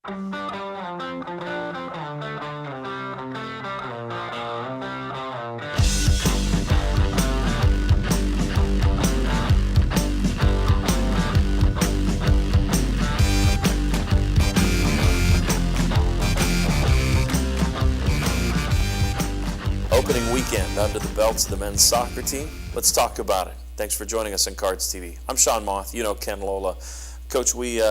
Opening weekend under the belts of the men's soccer team. Let's talk about it. Thanks for joining us on CardsTV. I'm Sean Moth. You know Ken Lola. Coach, we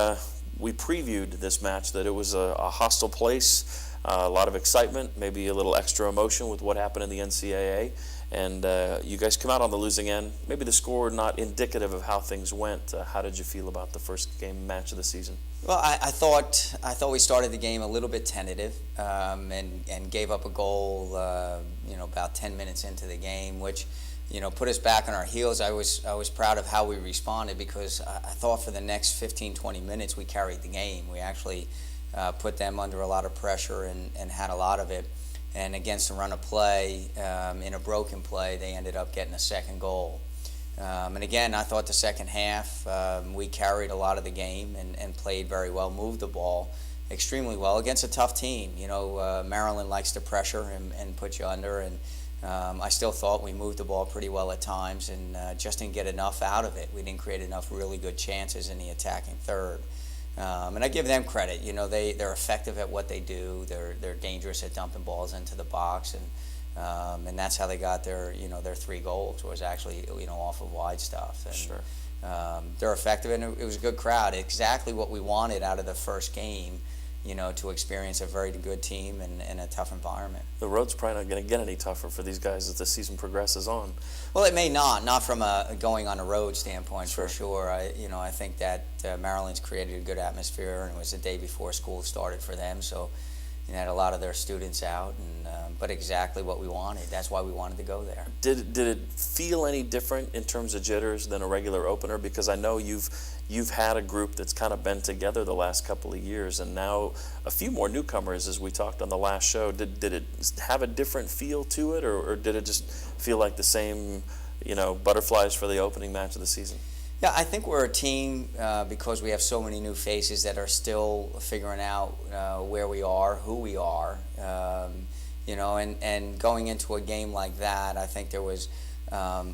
previewed this match that it was a hostile place, a lot of excitement, maybe a little extra emotion with what happened in the NCAA. And you guys come out on the losing end. Maybe the score not indicative of how things went. How did you feel about the first game match of the season? Well, I thought we started the game a little bit tentative and gave up a goal, about 10 minutes into the game, which, put us back on our heels. I was proud of how we responded because I thought for the next 15, 20 minutes we carried the game. We actually put them under a lot of pressure and had a lot of it. And against the run of play, in a broken play, they ended up getting a second goal. And again, I thought the second half, we carried a lot of the game and played very well, moved the ball extremely well against a tough team. Maryland likes to pressure and put you under, and I still thought we moved the ball pretty well at times and just didn't get enough out of it. We didn't create enough really good chances in the attacking third. And I give them credit. They're effective at what they do. They're dangerous at dumping balls into the box, and that's how they got their 3 goals was actually off of wide stuff. And, Sure. They're effective, and it was a good crowd. Exactly what we wanted out of the first game. To experience a very good team and a tough environment. The road's probably not going to get any tougher for these guys as the season progresses on. Well, it may not from a going on a road standpoint, Sure. for sure. I think that Maryland's created a good atmosphere, and it was the day before school started for them, so had a lot of their students out, but exactly what we wanted. That's why we wanted to go there. Did it feel any different in terms of jitters than a regular opener? Because I know you've had a group that's kind of been together the last couple of years, and now a few more newcomers, as we talked on the last show. Did it have a different feel to it, or did it just feel like the same, butterflies for the opening match of the season? Yeah, I think we're a team because we have so many new faces that are still figuring out where we are, who we are, and going into a game like that, I think there was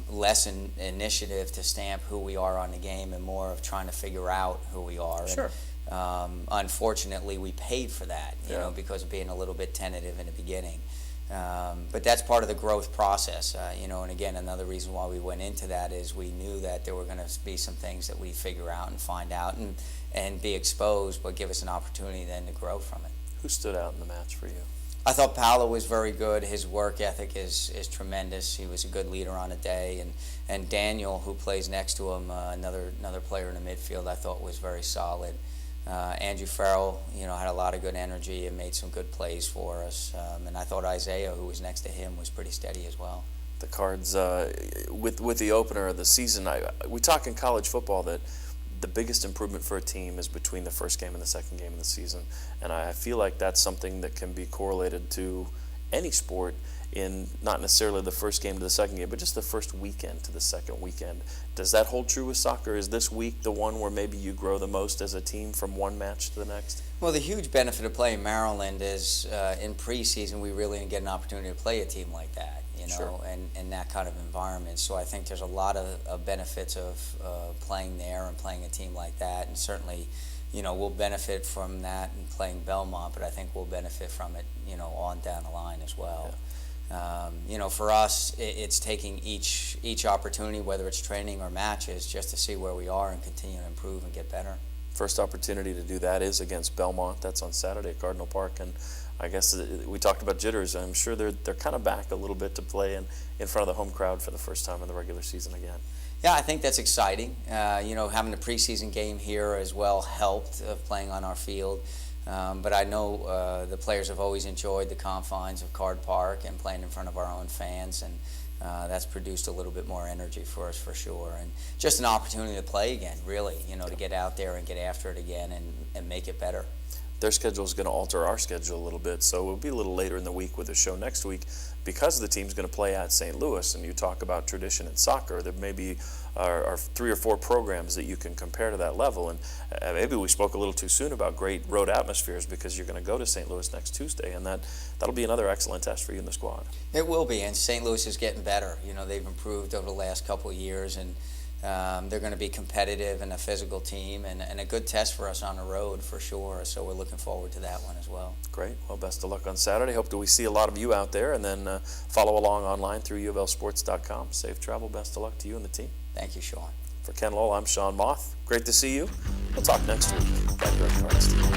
less initiative to stamp who we are on the game and more of trying to figure out who we are. Sure. And, unfortunately, we paid for that, because of being a little bit tentative in the beginning. But that's part of the growth process, and again, another reason why we went into that is we knew that there were going to be some things that we figure out and find out and be exposed, but give us an opportunity then to grow from it. Who stood out in the match for you? I thought Paolo was very good. His work ethic is tremendous. He was a good leader on the day, and Daniel, who plays next to him, another player in the midfield, I thought was very solid. Andrew Farrell, had a lot of good energy and made some good plays for us. And I thought Isaiah, who was next to him, was pretty steady as well. The Cards, with the opener of the season, we talk in college football that the biggest improvement for a team is between the first game and the second game of the season. And I feel like that's something that can be correlated to any sport in not necessarily the first game to the second game, but just the first weekend to the second weekend. Does that hold true with soccer? Is this week the one where maybe you grow the most as a team from one match to the next? Well, the huge benefit of playing Maryland is in preseason we really didn't get an opportunity to play a team like that, Sure. and that kind of environment. So I think there's a lot of benefits of playing there and playing a team like that, and certainly we'll benefit from that and playing Belmont, but I think we'll benefit from it, on down the line as well. Yeah. For us, it's taking each opportunity, whether it's training or matches, just to see where we are and continue to improve and get better. First opportunity to do that is against Belmont. That's on Saturday at Cardinal Park, and I guess we talked about jitters. I'm sure they're kind of back a little bit to play in front of the home crowd for the first time in the regular season again. Yeah, I think that's exciting. Having the preseason game here as well helped playing on our field. But I know the players have always enjoyed the confines of Card Park and playing in front of our own fans, and that's produced a little bit more energy for us for sure. And just an opportunity to play again, really, to get out there and get after it again and make it better. their schedule is going to alter our schedule a little bit, so we'll be a little later in the week with the show next week because the team's going to play at St. Louis. And you talk about tradition in soccer, there may be are 3 or 4 programs that you can compare to that level. And maybe we spoke a little too soon about great road atmospheres because you're going to go to St. Louis next Tuesday, and that'll be another excellent test for you and the squad. It will be, and St. Louis is getting better. They've improved over the last couple of years, and they're going to be competitive and a physical team, and a good test for us on the road for sure. So we're looking forward to that one as well. Great. Well, best of luck on Saturday. Hope that we see a lot of you out there, and then follow along online through UofLSports.com. Safe travel. Best of luck to you and the team. Thank you, Sean. For Ken Lowell, I'm Sean Moth. Great to see you. We'll talk next week. Right here at Cards TV.